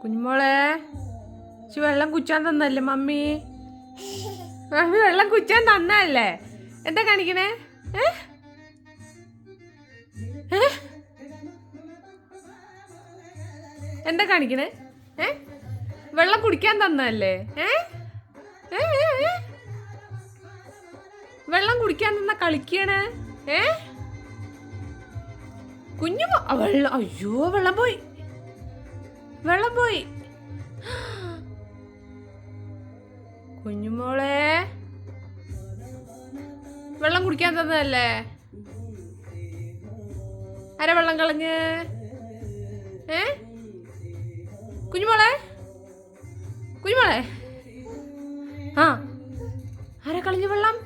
കുഞ്ഞുമോളെ വെള്ളം കുച്ചാൻ തന്നല്ലേ mummy? Mummy വെള്ളം കുച്ചാൻ തന്നല്ലേ? എന്താ കാണിക്കണേ? എന്താ കാണിക്കണേ? വെള്ളം കുടിക്കാൻ തന്നല്ലേ? വെള്ളം കുടിക്കാൻ തന്ന കളിക്കണേ? കുഞ്ഞു വെള്ളം, അയ്യോ വെള്ളം പോയി, വെള്ളം പോയി. കുഞ്ഞുമോളെ വെള്ളം കുടിക്കാൻ തന്നതല്ലേ? ആരാ വെള്ളം കളഞ്ഞ്? കുഞ്ഞുമോളെ, കുഞ്ഞുമോളെ, ആരാ കളഞ്ഞ വെള്ളം?